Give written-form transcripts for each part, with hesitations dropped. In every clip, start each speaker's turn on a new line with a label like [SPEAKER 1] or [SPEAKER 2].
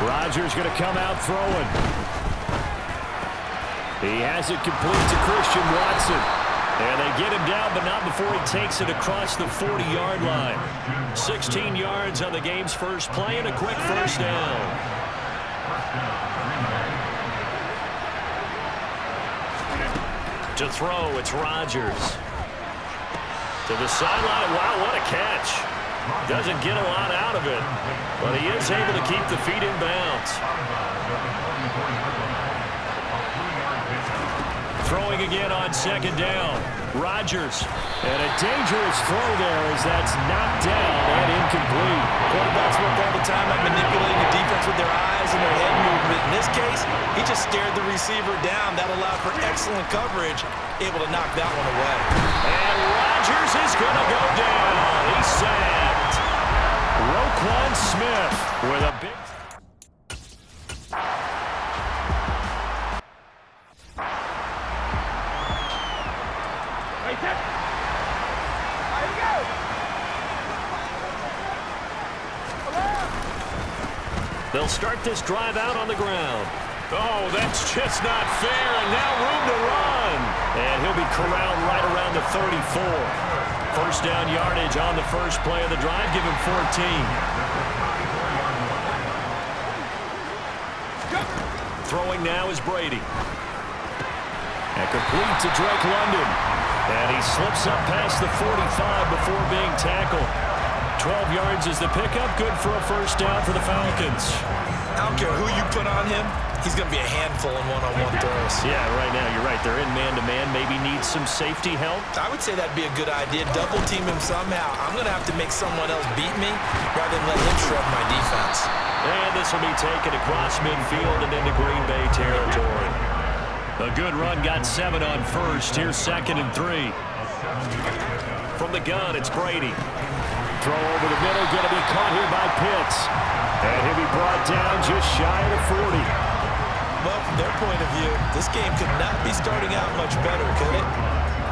[SPEAKER 1] Rodgers going to come out throwing. He has it complete to Christian Watson. And they get him down, but not before he takes it across the 40-yard line. 16 yards on the game's first play and a quick first down. To throw, it's Rodgers. To the sideline. Wow, what a catch. Doesn't get a lot out of it, but he is able to keep the feet in bounds. Throwing again on second down. Rodgers. And a dangerous throw there as that's knocked down and incomplete.
[SPEAKER 2] Quarterbacks work all the time at manipulating the defense with their eyes and their head movement. In this case, he just stared the receiver down. That allowed for excellent coverage, able to knock that one away.
[SPEAKER 1] And Rodgers is going to go down. He's sacked. Roquan Smith with a big... They'll start this drive out on the ground. Oh, that's just not fair, and now room to run. And he'll be corralled right around the 34. First down yardage on the first play of the drive. Give him 14. Throwing now is Brady. And complete to Drake London. And he slips up past the 45 before being tackled. 12 yards is the pickup. Good for a first down for the Falcons.
[SPEAKER 2] I don't care who you put on him. He's going to be a handful in one-on-one throws.
[SPEAKER 1] Yeah, right now you're right. They're in man-to-man. Maybe needs some safety help.
[SPEAKER 2] I would say that'd be a good idea. Double team him somehow. I'm going to have to make someone else beat me rather than let him shred my defense.
[SPEAKER 1] And this will be taken across midfield and into Green Bay territory. A good run got 7 on first. Here's 2nd and 3. From the gun, it's Brady. Throw over the middle, going to be caught here by Pitts. And he'll be brought down just shy of the 40.
[SPEAKER 2] Well, from their point of view, this game could not be starting out much better, could it?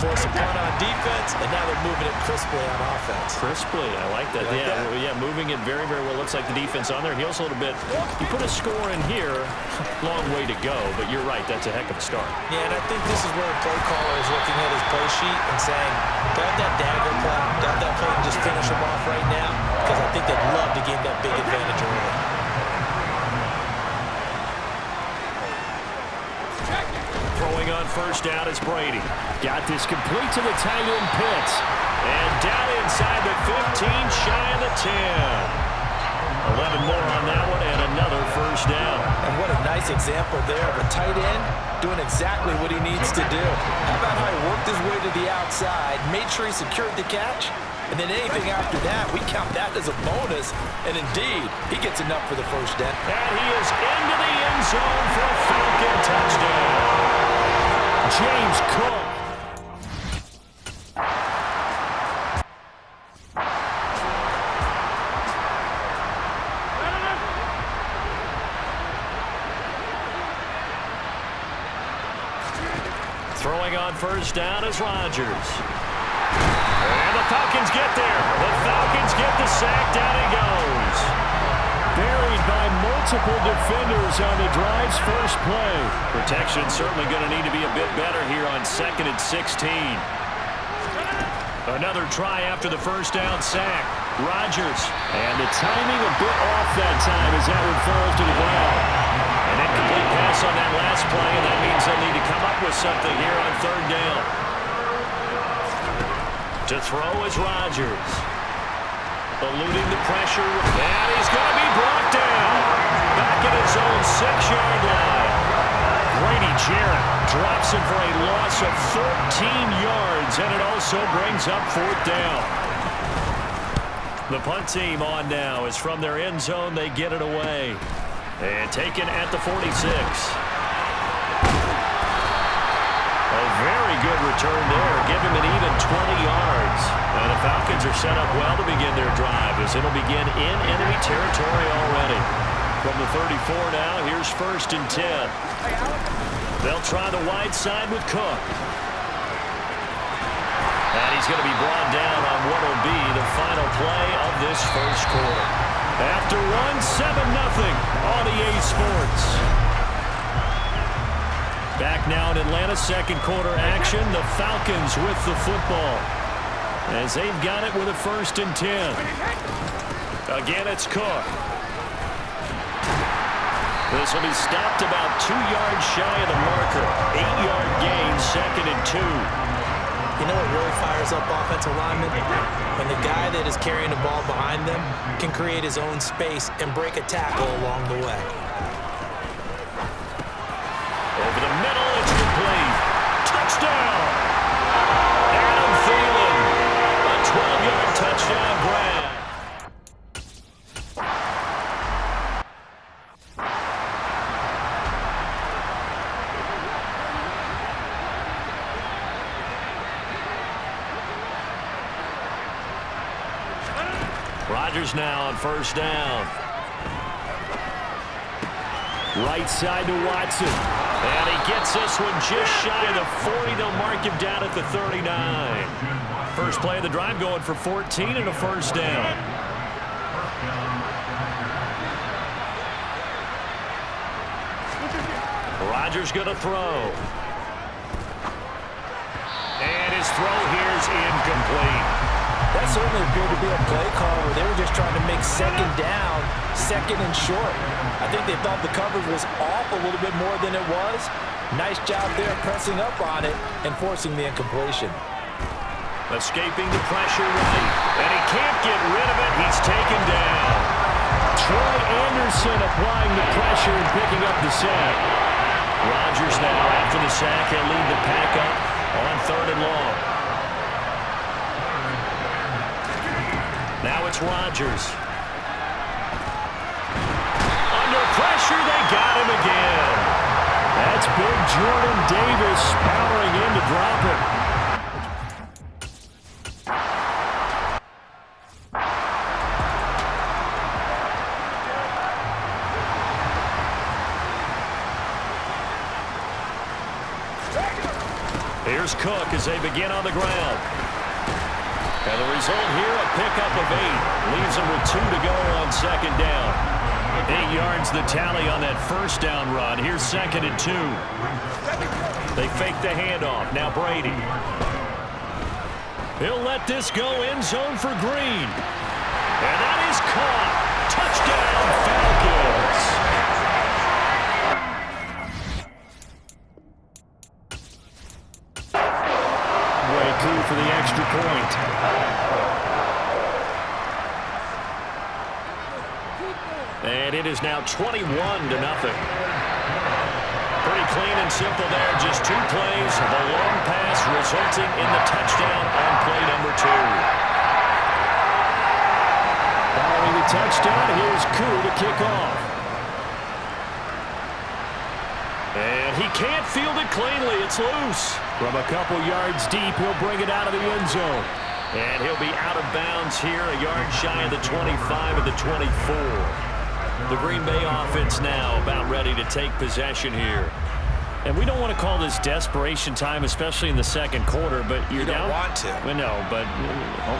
[SPEAKER 2] Force a punt on defense, and now they're moving it crisply on offense.
[SPEAKER 1] Crisply, I like that. Yeah, moving it very, very well. Looks like the defense on their heels a little bit. You put a score in here, long way to go, but you're right, that's a heck of a start.
[SPEAKER 2] Yeah, and I think this is where a play caller is looking at his play sheet and saying, grab that dagger play, grab that play and just finish him off right now, because I think they'd love to gain that big advantage early.
[SPEAKER 1] Throwing on first down is Brady. Got this complete to the tight end Pitts. And down inside the 15, shy of the 10. 11 more on that one and another first down.
[SPEAKER 2] And what a nice example there of a tight end doing exactly what he needs to do. How about how he worked his way to the outside, made sure he secured the catch, and then anything after that, we count that as a bonus. And indeed, he gets enough for the first down.
[SPEAKER 1] And he is into the end zone for a Falcon touchdown. James Cook. Throwing on first down is Rodgers. And the Falcons get there. The Falcons get the sack. Down he goes. Buried by multiple defenders on the drive's first play. Protection certainly going to need to be a bit better here on 2nd and 16. Another try after the first down sack. Rodgers. And the timing a bit off that time as that one falls to the ground. An incomplete pass on that last play, and that means they'll need to come up with something here on 3rd down. To throw is Rodgers. Eluding the pressure, and he's going to be brought down. Back at his own 6-yard line. Brady Jarrett drops him for a loss of 14 yards, and it also brings up 4th down. The punt team on now is from their end zone. They get it away. And taken at the 46. A very good return there. Give him an even 20 yards. And the Falcons are set up well to begin their drive as it'll begin in enemy territory already. From the 34 now, here's 1st and 10. They'll try the wide side with Cook. And he's going to be brought down on what will be the final play of this first quarter. After one, 7-0 on EA Sports. Back now in Atlanta, second quarter action. The Falcons with the football as they've got it with a 1st and 10. Again, it's Cook. This will be stopped about 2 yards shy of the marker. 8-yard gain, 2nd and 2.
[SPEAKER 2] You know what really fires up offensive linemen? When the guy that is carrying the ball behind them can create his own space and break a tackle along the way.
[SPEAKER 1] Over the middle, it's complete. Touchdown! Adam Thielen. A 12-yard touchdown grab. Rodgers now on 1st down. Right side to Watson. And he gets this one just shy of the 40. They'll mark him down at the 39. First play of the drive going for 14 and a 1st down. Rodgers going to throw. And his throw here is incomplete.
[SPEAKER 2] That certainly appeared to be a play call where they were just trying to make 2nd down, 2nd and short. I think they thought the coverage was off a little bit more than it was. Nice job there pressing up on it and forcing the incompletion.
[SPEAKER 1] Escaping the pressure right, and he can't get rid of it. He's taken down. Troy Anderson applying the pressure and picking up the sack. Rodgers now after the sack. He'll lead the pack up on 3rd and long. Now it's Rodgers. Under pressure, they got him again. That's big Jordan Davis powering in to drop it. Here's Cook as they begin on the ground. And the result here, a pickup of 8. Leaves them with 2 to go on 2nd down. 8 yards the tally on that 1st down run. Here's 2nd and 2. They fake the handoff. Now Brady. He'll let this go end zone for Green. And that is caught. Touchdown, Falcons. For the extra point. And it is now 21-0. Pretty clean and simple there. Just 2 plays of a long pass resulting in the touchdown on play number 2. Following the touchdown, here's Koo to kick off. And he can't field it cleanly. It's loose. From a couple yards deep, he'll bring it out of the end zone. And he'll be out of bounds here, a yard shy of the 25 of the 24. The Green Bay offense now about ready to take possession here. And we don't want to call this desperation time, especially in the 2nd quarter, but you're down.
[SPEAKER 2] You don't want to.
[SPEAKER 1] Well, no, but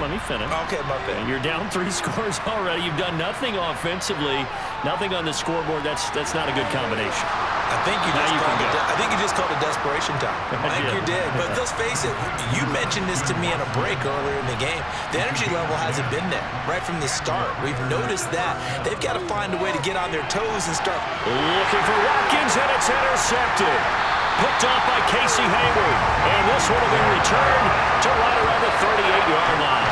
[SPEAKER 1] let me finish.
[SPEAKER 2] Okay, my bad.
[SPEAKER 1] You're down 3 scores already. You've done nothing offensively, nothing on the scoreboard. That's not a good combination.
[SPEAKER 2] I think you just called it desperation time. I think you did. But let's face it, you mentioned this to me in a break earlier in the game. The energy level hasn't been there right from the start. We've noticed that. They've got to find a way to get on their toes and start
[SPEAKER 1] looking for Watkins, and it's intercepted. Picked off by Casey Hayward. And this one will be returned to right around the 38-yard line.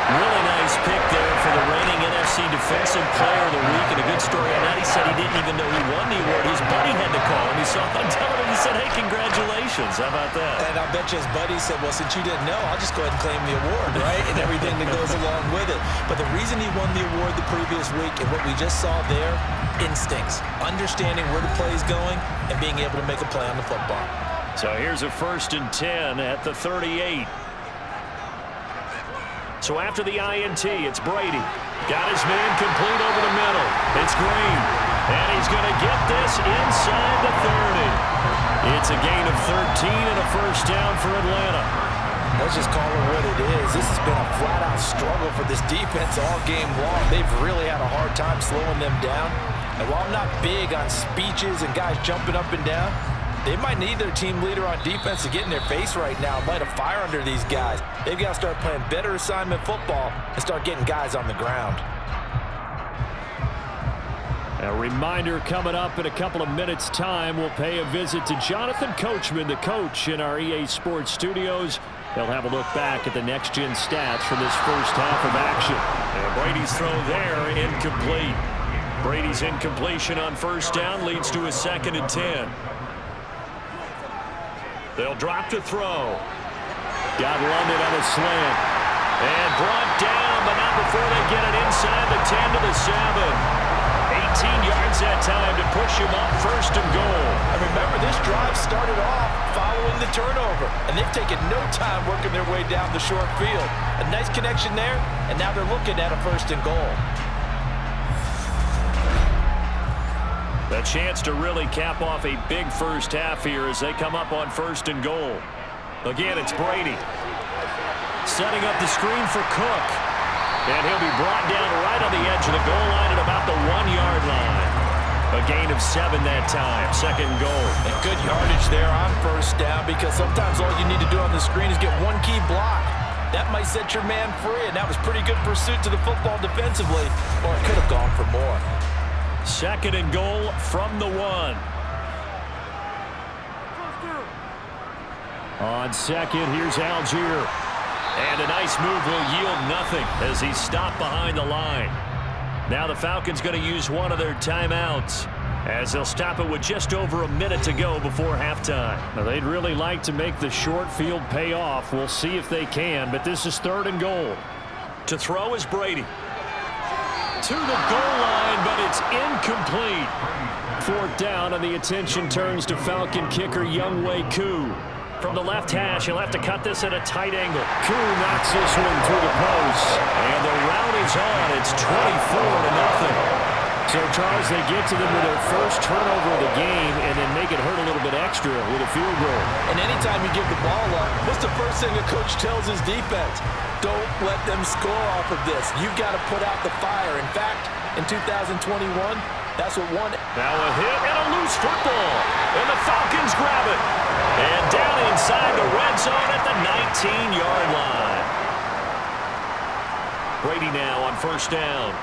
[SPEAKER 1] Really nice pick there for the reigning NFC Defensive Player of the Week. And a good story on that. He said he didn't even know he won the award. His buddy had to call him. He saw it on television. He said, hey, congratulations. How about that?
[SPEAKER 2] And I bet you his buddy said, well, since you didn't know, I'll just go ahead and claim the award, right? And everything that goes along with it. But the reason he won the award the previous week and what we just saw there, instincts, understanding where the play is going and being able to make a play on the football.
[SPEAKER 1] So here's a 1st and 10 at the 38. So after the INT, it's Brady. Got his man complete over the middle. It's Green. And he's going to get this inside the 30. It's a gain of 13 and a 1st down for Atlanta.
[SPEAKER 2] Let's just call it what it is. This has been a flat-out struggle for this defense all game long. They've really had a hard time slowing them down. And while I'm not big on speeches and guys jumping up and down, they might need their team leader on defense to get in their face right now and light a fire under these guys. They've got to start playing better assignment football and start getting guys on the ground.
[SPEAKER 1] A reminder coming up in a couple of minutes' time. We'll pay a visit to Jonathan Coachman, the coach in our EA Sports studios. They'll have a look back at the next-gen stats from this first half of action. And Brady's throw there, incomplete. Brady's incompletion on first down leads to a 2nd and 10. They'll drop to throw. Got London on a slant. And brought down, but not before they get it inside the 10 to the 7. 18 yards that time to push him up 1st and goal.
[SPEAKER 2] And remember, this drive started off following the turnover, and they've taken no time working their way down the short field. A nice connection there, and now they're looking at a 1st and goal.
[SPEAKER 1] A chance to really cap off a big first half here as they come up on 1st and goal. Again, it's Brady. Setting up the screen for Cook. And he'll be brought down right on the edge of the goal line at about the 1-yard line. A gain of 7 that time. 2nd and goal.
[SPEAKER 2] And good yardage there on 1st down, because sometimes all you need to do on the screen is get one key block. That might set your man free, and that was pretty good pursuit to the football defensively, or it could have gone for more.
[SPEAKER 1] 2nd and goal from the 1. On 2nd, here's Algier. And a nice move will yield nothing as he's stopped behind the line. Now the Falcons going to use one of their timeouts as they'll stop it with just over a minute to go before halftime. Now they'd really like to make the short field pay off. We'll see if they can, but this is 3rd and goal. To throw is Brady. To the goal line, but it's incomplete. 4th down, and the attention turns to Falcon kicker Younghoe Koo. From the left hash, he'll have to cut this at a tight angle. Koo knocks this one through the post. And the rout is on. It's 24-0. So, Charles, they get to them with their first turnover of the game and then make it hurt a little bit extra with a field goal.
[SPEAKER 2] And anytime you give the ball up, what's the first thing a coach tells his defense? Don't let them score off of this. You've got to put out the fire. In fact, in 2021, that's what won.
[SPEAKER 1] Now a hit and a loose football. And the Falcons grab it. And down inside the red zone at the 19-yard line. Brady now on 1st down.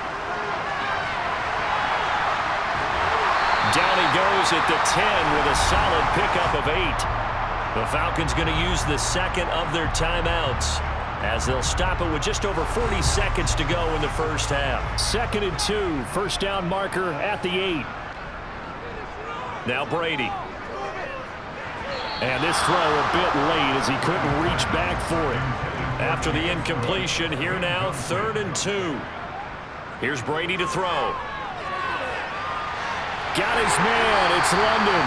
[SPEAKER 1] Down he goes at the 10 with a solid pickup of 8. The Falcons going to use the 2nd of their timeouts as they'll stop it with just over 40 seconds to go in the first half. 2nd and 2, 1st down marker at the 8. Now Brady. And this throw a bit late as he couldn't reach back for it. After the incompletion, here now 3rd and 2. Here's Brady to throw. Got his man. It's London.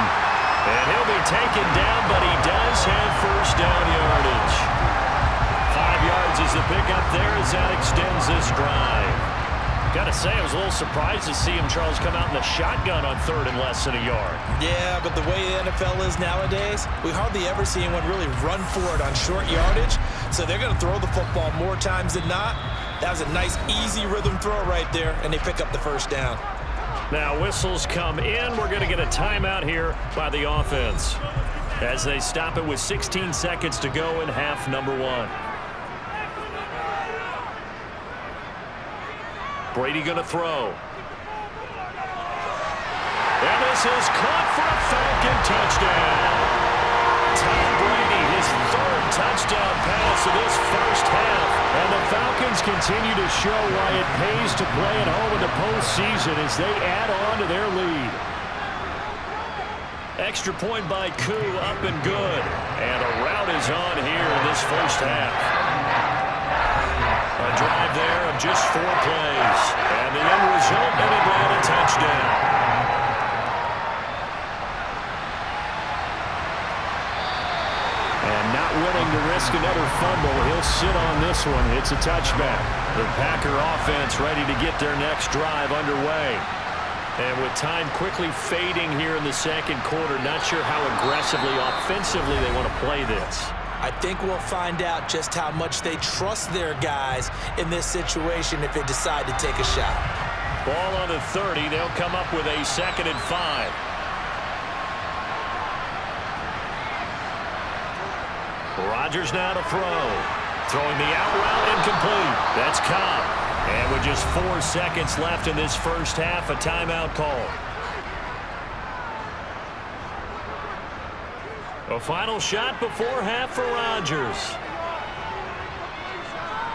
[SPEAKER 1] And he'll be taken down, but he does have 1st down yardage. 5 yards is the pickup there as that extends this drive. Got to say, I was a little surprised to see him, Charles, come out in the shotgun on 3rd and less than a yard.
[SPEAKER 2] Yeah, but the way the NFL is nowadays, we hardly ever see anyone really run for it on short yardage. So they're going to throw the football more times than not. That was a nice, easy rhythm throw right there, and they pick up the 1st down.
[SPEAKER 1] Now whistles come in. We're going to get a timeout here by the offense as they stop it with 16 seconds to go in half number 1. Brady going to throw. And this is caught for a Falcon touchdown. Tom Brady, his 3rd touchdown pass of this first half. And the Falcons continue to show why it pays to play at home in the postseason as they add on to their lead. Extra point by Koo, up and good. And a rout is on here in this first half. A drive there of just 4 plays. And the end result, an Atlanta touchdown. And not willing to risk another fumble, he'll sit on this one. It's a touchback. The Packer offense ready to get their next drive underway. And with time quickly fading here in the 2nd quarter, not sure how aggressively, offensively they want to play this.
[SPEAKER 2] I think we'll find out just how much they trust their guys in this situation if they decide to take a shot.
[SPEAKER 1] Ball on the 30. They'll come up with a 2nd and 5. Rodgers now to throw. Throwing the out route incomplete. That's Cobb. And with just 4 seconds left in this first half, a timeout call. A final shot before half for Rodgers.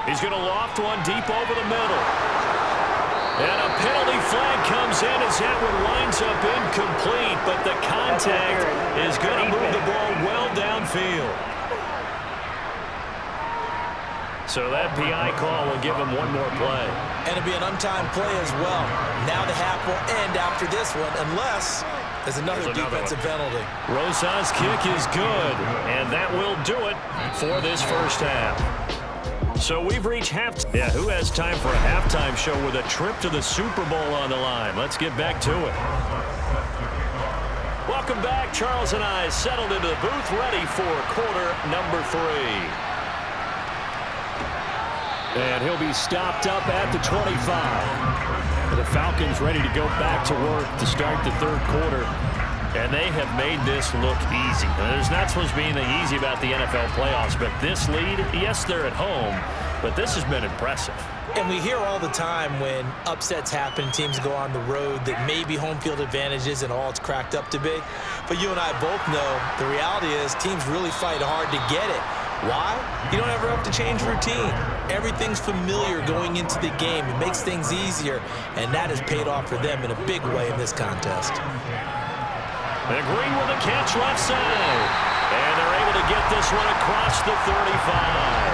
[SPEAKER 1] He's going to loft one deep over the middle. And a penalty flag comes in as that one winds up incomplete, but the contact is going to move the ball well downfield. So that PI call will give him one more play.
[SPEAKER 2] And it'll be an untimed play as well. Now the half will end after this one, unless there's another defensive penalty.
[SPEAKER 1] Rosas' kick is good, and that will do it for this first half. So we've reached halftime. Yeah, who has time for a halftime show with a trip to the Super Bowl on the line? Let's get back to it. Welcome back. Charles and I settled into the booth, ready for quarter number 3. And he'll be stopped up at the 25. The Falcons ready to go back to work to start the third quarter. And they have made this look easy. Now, there's not supposed to be anything easy about the NFL playoffs, but this lead, yes, they're at home, but this has been impressive.
[SPEAKER 2] And we hear all the time when upsets happen, teams go on the road, that maybe home field advantage isn't all it's cracked up to be. But you and I both know the reality is teams really fight hard to get it. Why? You don't ever have to change routine. Everything's familiar going into the game. It makes things easier, and that has paid off for them in a big way in this contest.
[SPEAKER 1] And Green with a catch left side. And they're able to get this one across the 35.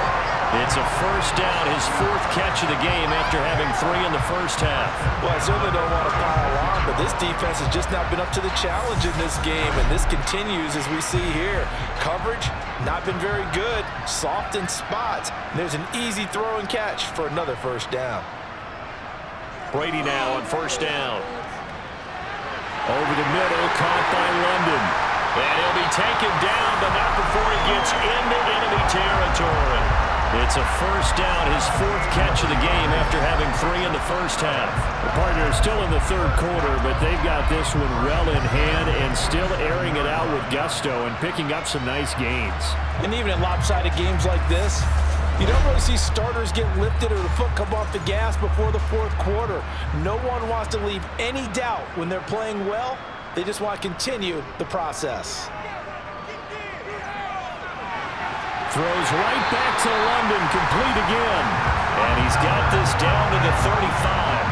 [SPEAKER 1] It's a first down, his 4th catch of the game after having 3 in the first half.
[SPEAKER 2] Well, I certainly don't want to pile on, but this defense has just not been up to the challenge in this game, and this continues as we see here. Coverage, not been very good, soft in spots. There's an easy throw and catch for another first down.
[SPEAKER 1] Brady now on first down. Over the middle, caught by London. And he'll be taken down, but not before he gets into enemy territory. It's a first down, his 4th catch of the game after having 3 in the first half. The partner is still in the third quarter, but they've got this one well in hand and still airing it out with gusto and picking up some nice gains.
[SPEAKER 2] And even in lopsided games like this, you don't really see starters get lifted or the foot come off the gas before the 4th quarter. No one wants to leave any doubt when they're playing well. They just want to continue the process.
[SPEAKER 1] Throws right back to London, complete again. And he's got this down to the 35.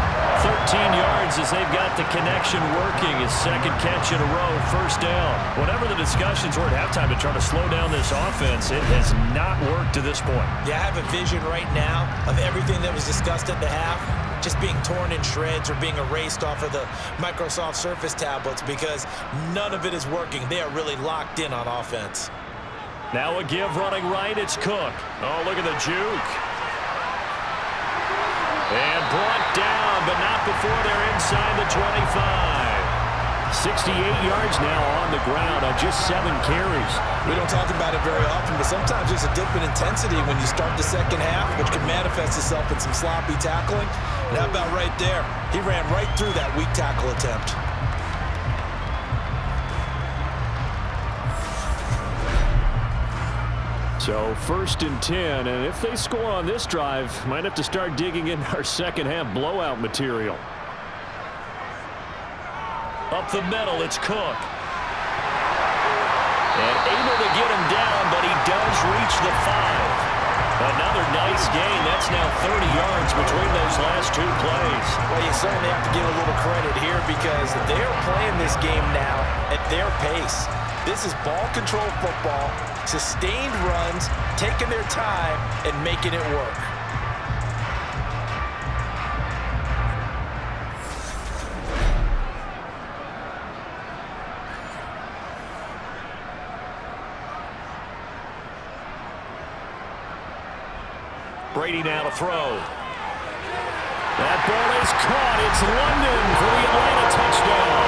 [SPEAKER 1] 13 yards as they've got the connection working. His 2nd catch in a row, first down. Whatever the discussions were at halftime to try to slow down this offense, it has not worked to this point.
[SPEAKER 2] Yeah, I have a vision right now of everything that was discussed at the half just being torn in shreds or being erased off of the Microsoft Surface tablets because none of it is working. They are really locked in on offense.
[SPEAKER 1] Now a give running right, it's Cook. Oh, look at the juke. And brought down, but not before they're inside the 25. 68 yards now on the ground on just 7 carries.
[SPEAKER 2] We don't talk about it very often, but sometimes there's a dip in intensity when you start the second half, which can manifest itself in some sloppy tackling. And how about right there? He ran right through that weak tackle attempt.
[SPEAKER 1] So 1st and 10, and if they score on this drive, might have to start digging in our second half blowout material. Up the middle, it's Cook. And able to get him down, but he does reach the 5. Another nice gain. That's now 30 yards between those last 2 plays.
[SPEAKER 2] Well, you certainly have to give a little credit here because they're playing this game now at their pace. This is ball control football, sustained runs, taking their time, and making it work.
[SPEAKER 1] Brady now to throw. That ball is caught. It's London for the Atlanta touchdown.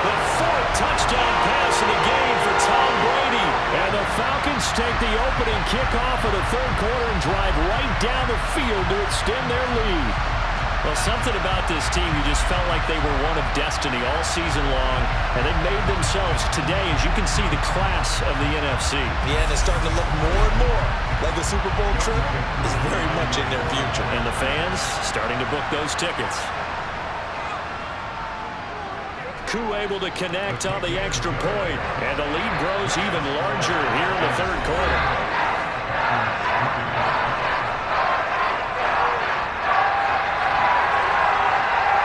[SPEAKER 1] The 4th Touchdown pass in the game for Tom Brady. And the Falcons take the opening kickoff of the third quarter and drive right down the field to extend their lead. Well, something about this team, you just felt like they were one of destiny all season long, and they made themselves today, as you can see, the class of the NFC.
[SPEAKER 2] Yeah, and it's starting to look more and more like the Super Bowl trip is very much in their future.
[SPEAKER 1] And the fans starting to book those tickets. Koo able to connect on the extra point, and the lead grows even larger here in the third quarter.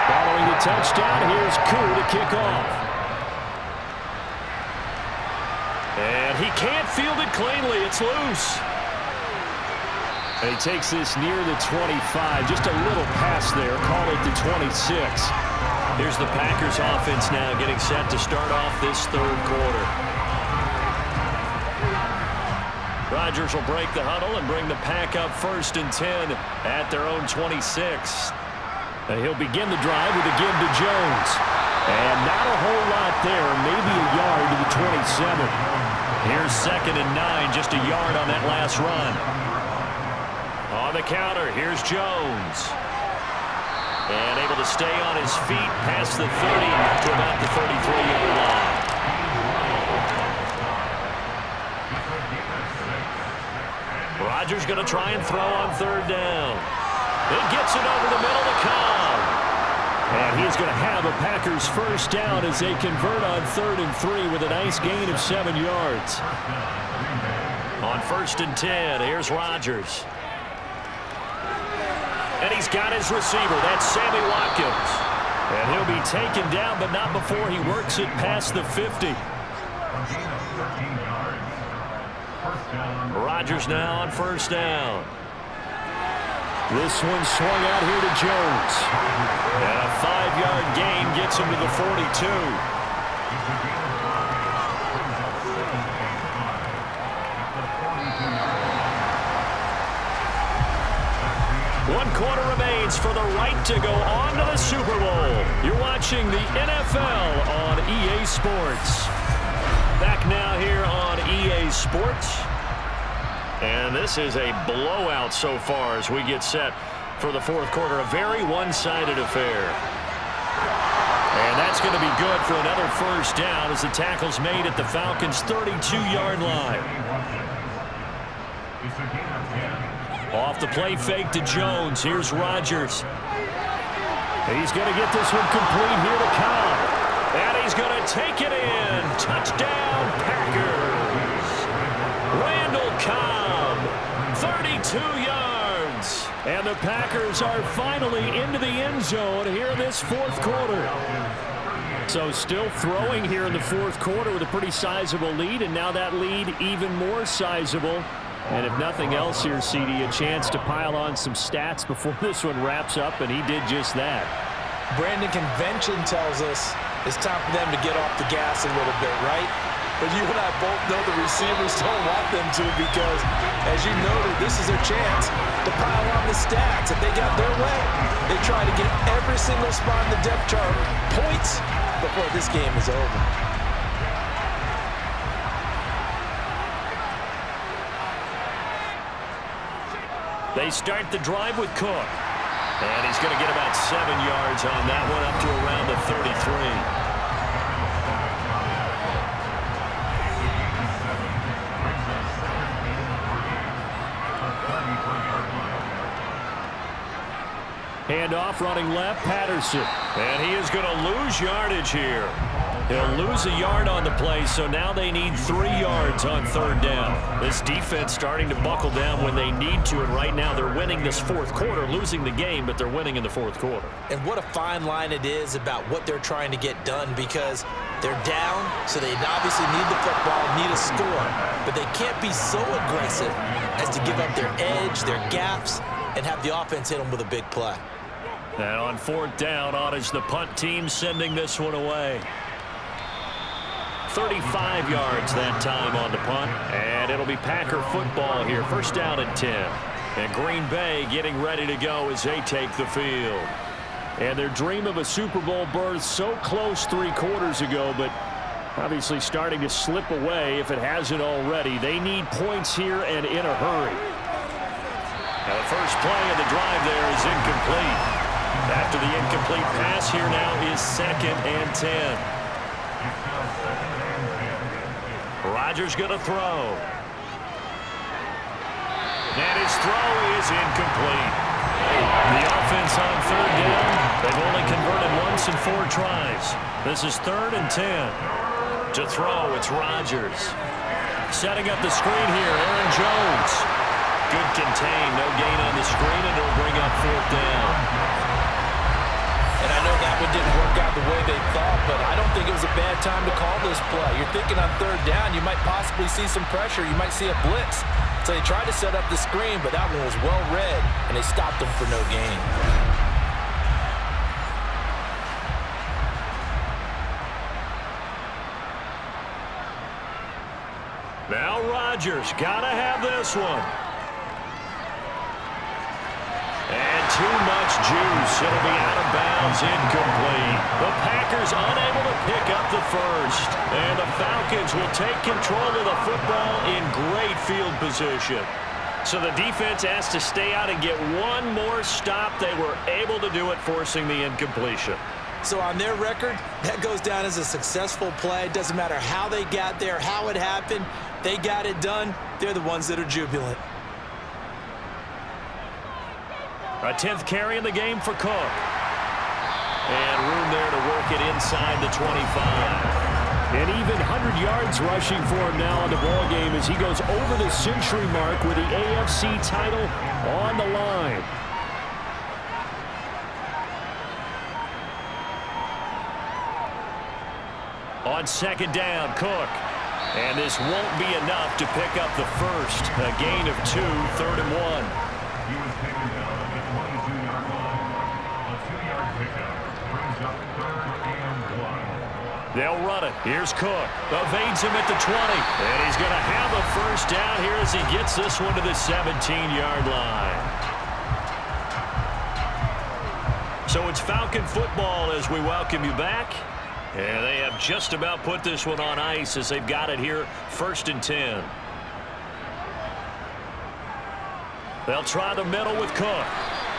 [SPEAKER 1] Following the touchdown, here's Koo to kick off. And he can't field it cleanly. It's loose. And he takes this near the 25. Just a little pass there. Call it the 26. Here's the Packers offense now getting set to start off this third quarter. Rodgers will break the huddle and bring the Pack up 1st and 10 at their own 26. And he'll begin the drive with a give to Jones. And not a whole lot there, maybe a yard to the 27. Here's 2nd and 9, just a yard on that last run. On the counter, here's Jones. And able to stay on his feet past the 30 to about the 33-yard line. Rodgers going to try and throw on 3rd down. It gets it over the middle to Cobb. And he's going to have a Packers 1st down as they convert on 3rd and 3 with a nice gain of 7 yards. On 1st and 10, here's Rodgers. And he's got his receiver. That's Sammy Watkins. And he'll be taken down, but not before he works it past the 50. Rodgers now on 1st down. This one swung out here to Jones. And a 5-yard gain gets him to the 42. 1 quarter remains for the right to go on to the Super Bowl. You're watching the NFL on EA Sports. Back now here on EA Sports. And this is a blowout so far as we get set for the 4th quarter. A very one-sided affair. And that's going to be good for another 1st down as the tackle's made at the Falcons' 32-yard line. Off the play fake to Jones. Here's Rodgers. He's going to get this one complete here to Cobb. And he's going to take it in. Touchdown, Packers. Randall Cobb, 32 yards. And the Packers are finally into the end zone here in this 4th quarter. So still throwing here in the 4th quarter with a pretty sizable lead. And now that lead even more sizable. And if nothing else here, CD, a chance to pile on some stats before this one wraps up, and he did just that.
[SPEAKER 2] Brandon, convention tells us it's time for them to get off the gas a little bit, right? But you and I both know the receivers don't want them to because, as you noted, this is their chance to pile on the stats. If they got their way, they try to get every single spot in the depth chart points before this game is over.
[SPEAKER 1] They start the drive with Cook. And he's going to get about 7 yards on that one, up to around the 33. Handoff running left, Patterson. And he is going to lose yardage here. He'll lose a yard on the play, so now they need 3 yards on 3rd down. This defense starting to buckle down when they need to, and right now they're winning this 4th quarter, losing the game, but they're winning in the 4th quarter.
[SPEAKER 2] And what a fine line it is about what they're trying to get done because they're down, so they obviously need the football, need a score, but they can't be so aggressive as to give up their edge, their gaps, and have the offense hit them with a big play.
[SPEAKER 1] And on 4th down, on is the punt team sending this one away. 35 yards that time on the punt, and it'll be Packer football here. 1st down and 10. And Green Bay getting ready to go as they take the field. And their dream of a Super Bowl berth so close 3 quarters ago, but Obviously starting to slip away if it hasn't already. They need points here and in a hurry. Now the first play of the drive there is incomplete. After the incomplete pass, here now is 2nd and 10. Rodgers going to throw. And his throw is incomplete. The offense on 3rd down. They've only converted once in 4 tries. This is 3rd and 10. To throw, it's Rodgers. Setting up the screen here, Aaron Jones. Good contain, no gain on the screen, and it'll bring up 4th down.
[SPEAKER 2] And I know that one didn't work out the way they thought, but I don't think it was a bad time to call this play. You're thinking on 3rd down, you might possibly see some pressure. You might see a blitz. So they tried to set up the screen, but that one was well read, and they stopped them for no gain.
[SPEAKER 1] Now Rodgers, gotta have this one. And too much juice. It'll be out of bounds, incomplete. The Packers unable to pick up the first. And the Falcons will take control of the football in great field position. So the defense has to stay out and get one more stop. They were able to do it, forcing the incompletion.
[SPEAKER 2] So on their record, that goes down as a successful play. It doesn't matter how they got there, how it happened. They got it done. They're the ones that are jubilant.
[SPEAKER 1] A 10th carry in the game for Cook. And room there to work it inside the 25. And even 100 yards rushing for him now in the ball game as he goes over the century mark with the AFC title on the line. On 2nd down, Cook. And this won't be enough to pick up the first. A gain of 2, 3rd and 1.
[SPEAKER 3] He was taken down at the 22-yard line. A 2-yard pickup brings up 3rd and 1.
[SPEAKER 1] They'll run it. Here's Cook. Evades him at the 20. And he's going to have a first down here as he gets this one to the 17-yard line. So it's Falcon football as we welcome you back. And they have just about put this one on ice as they've got it here, 1st and 10. They'll try the middle with Cook.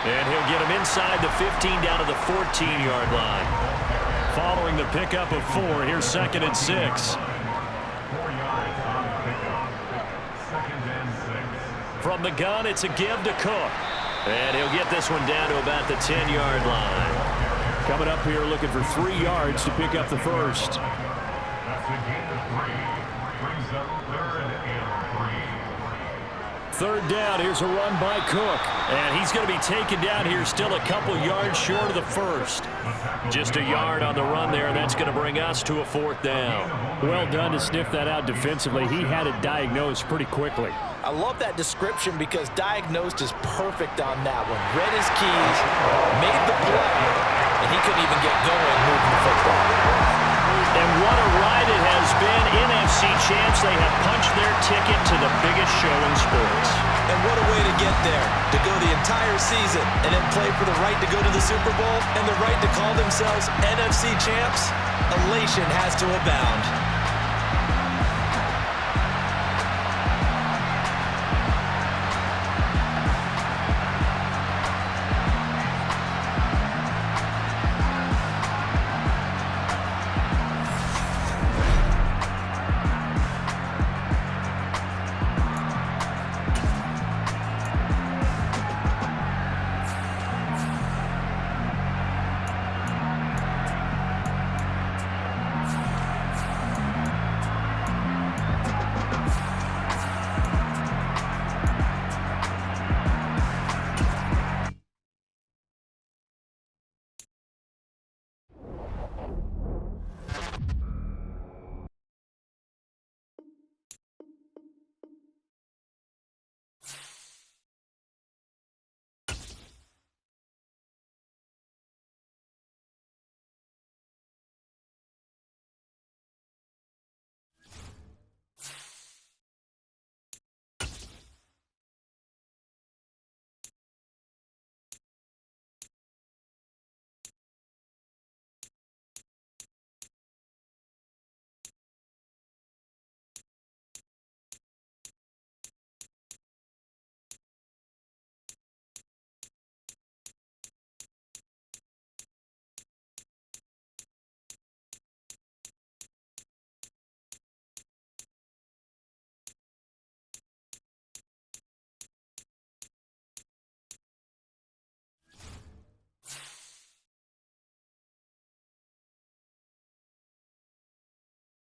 [SPEAKER 1] And he'll get him inside the 15 down to the 14-yard line. Following the pickup of 4, here's 2nd and 6.
[SPEAKER 3] 4 yards on the pickup. 2nd and 6.
[SPEAKER 1] From the gun, it's a give to Cook. And he'll get this one down to about the 10-yard line. Coming up here looking for 3 yards to pick up the first.
[SPEAKER 3] That's a gain of 3. Brings up 3rd and 3.
[SPEAKER 1] 3rd down, here's a run by Cook. And he's going to be taken down here still a couple yards short of the first. Just a yard on the run there, and that's going to bring us to a 4th down. Well done to sniff that out defensively. He had it diagnosed pretty quickly.
[SPEAKER 2] I love that description because diagnosed is perfect on that one. Read his keys, made the play, and he couldn't even get going moving the football.
[SPEAKER 1] And what a ride it has been. NFC champs, they have punched their ticket to the biggest show in sports.
[SPEAKER 2] And what a way to get there, to go the entire season and then play for the right to go to the Super Bowl and the right to call themselves NFC champs. Elation has to abound.